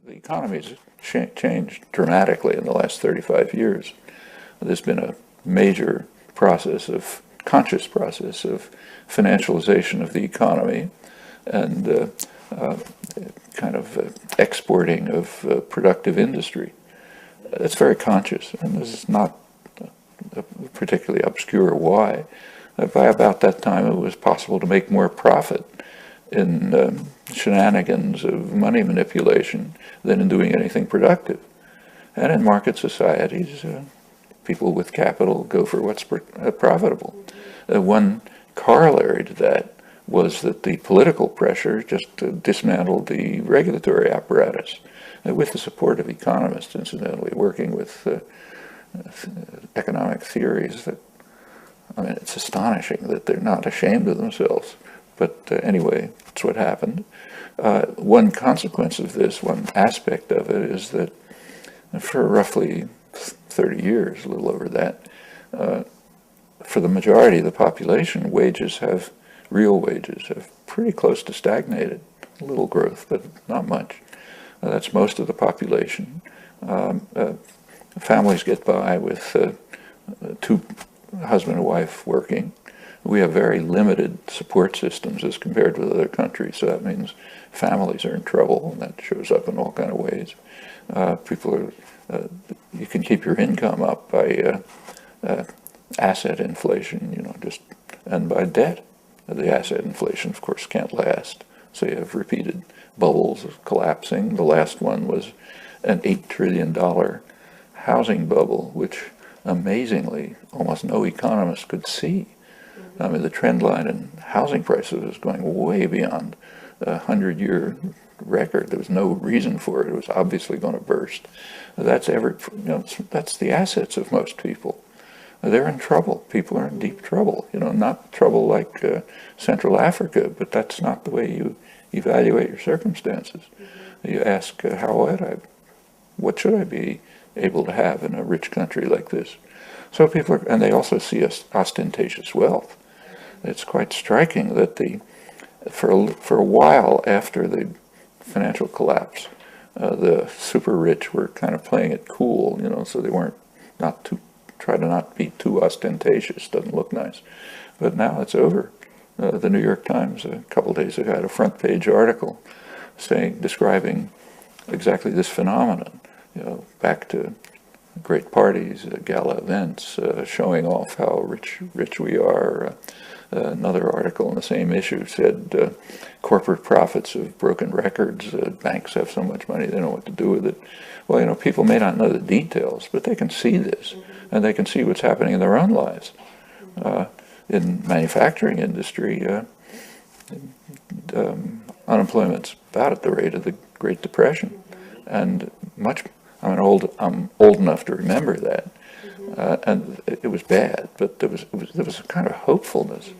The economy's changed dramatically in the last 35 years. There's been a major conscious process of financialization of the economy and kind of exporting of productive industry. It's very conscious, and this is not particularly obscure why. By about that time, it was possible to make more profit in shenanigans of money manipulation than in doing anything productive. And in market societies, people with capital go for what's profitable. One corollary to that was that the political pressure just dismantled the regulatory apparatus, with the support of economists, incidentally, working with economic theories that, I mean, it's astonishing that they're not ashamed of themselves. But anyway, that's what happened. One consequence of this, one aspect of it, is that for roughly 30 years, a little over that, for the majority of the population, real wages have pretty close to stagnated. A little growth, but not much. That's most of the population. Families get by with two husband and wife working. We have very limited support systems as compared with other countries, so that means families are in trouble, and that shows up in all kind of ways. You can keep your income up by asset inflation, and by debt. The asset inflation, of course, can't last, so you have repeated bubbles collapsing. The last one was an $8 trillion housing bubble, which amazingly almost no economist could see. I mean, the trend line in housing prices is going way beyond a 100-year record. There was no reason for it. It was obviously going to burst. That's the assets of most people. They're in trouble. People are in deep trouble. Not trouble like Central Africa, but that's not the way you evaluate your circumstances. You ask, what should I be able to have in a rich country like this? So and they also see ostentatious wealth. It's quite striking that for a while after the financial collapse, the super rich were kind of playing it cool, so they weren't try to not be too ostentatious. Doesn't look nice. But now it's over. The New York Times a couple of days ago had a front page article describing exactly this phenomenon. Back to great parties, gala events, showing off how rich we are. Another article in the same issue said corporate profits have broken records. Banks have so much money, they don't know what to do with it. Well, people may not know the details, but they can see this, and they can see what's happening in their own lives. In manufacturing industry, unemployment's about at the rate of the Great Depression, and I'm old enough to remember that, and it was bad, but there was a kind of hopefulness.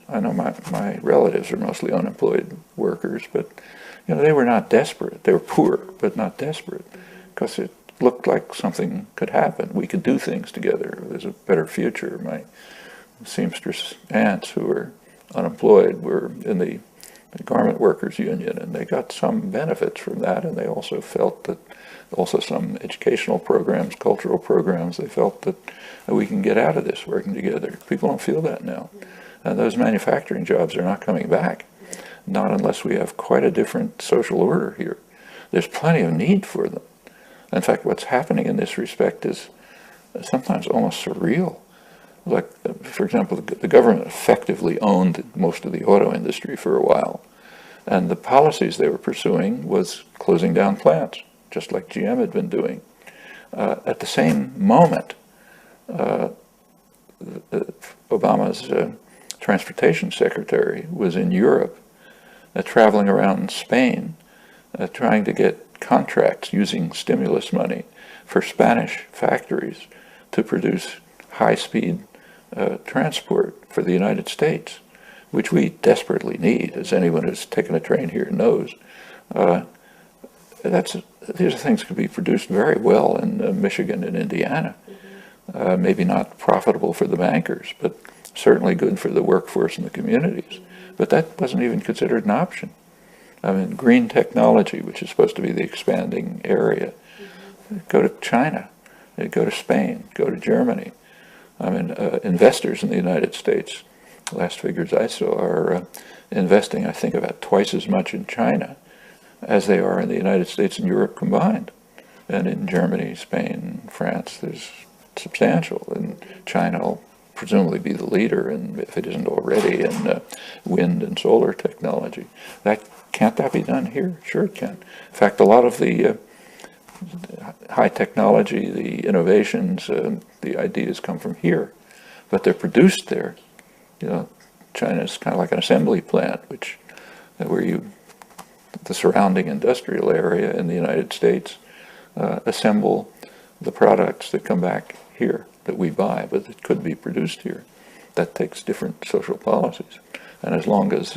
I know my relatives are mostly unemployed workers, but they were not desperate. They were poor, but not desperate, because it looked like something could happen. We could do things together. There's a better future. My seamstress aunts who were unemployed were in the garment workers union, and they got some benefits from that, and they also felt that some educational programs, cultural programs, they felt that we can get out of this working together. People don't feel that now. And those manufacturing jobs are not coming back, not unless we have quite a different social order here. There's plenty of need for them. In fact, what's happening in this respect is sometimes almost surreal. Like, for example, the government effectively owned most of the auto industry for a while, and the policies they were pursuing was closing down plants, just like GM had been doing. At the same moment, Obama's transportation secretary was in Europe, traveling around Spain, trying to get contracts using stimulus money for Spanish factories to produce high-speed transport for the United States, which we desperately need, as anyone who's taken a train here knows. These things could be produced very well in Michigan and Indiana. Maybe not profitable for the bankers, but certainly good for the workforce and the communities. But that wasn't even considered an option. I mean, green technology, which is supposed to be the expanding area. Go to China, go to Spain, go to Germany. I mean, investors in the United States, last figures I saw, are investing, I think, about twice as much in China as they are in the United States and Europe combined. And in Germany, Spain, France, there's substantial. And China will presumably be the leader, in, if it isn't already, in wind and solar technology. Can't that be done here? Sure it can. In fact, a lot of the high technology, the innovations, the ideas come from here, but they're produced there. You know, China's kind of like an assembly plant, where the surrounding industrial area in the United States assemble the products that come back here that we buy, but that could be produced here. That takes different social policies, and as long as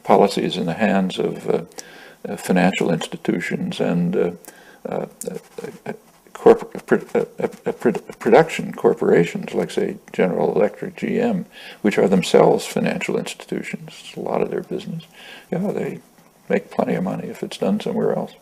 policies in the hands of financial institutions and production corporations like, say, General Electric, GM, which are themselves financial institutions, a lot of their business, yeah, they make plenty of money if it's done somewhere else.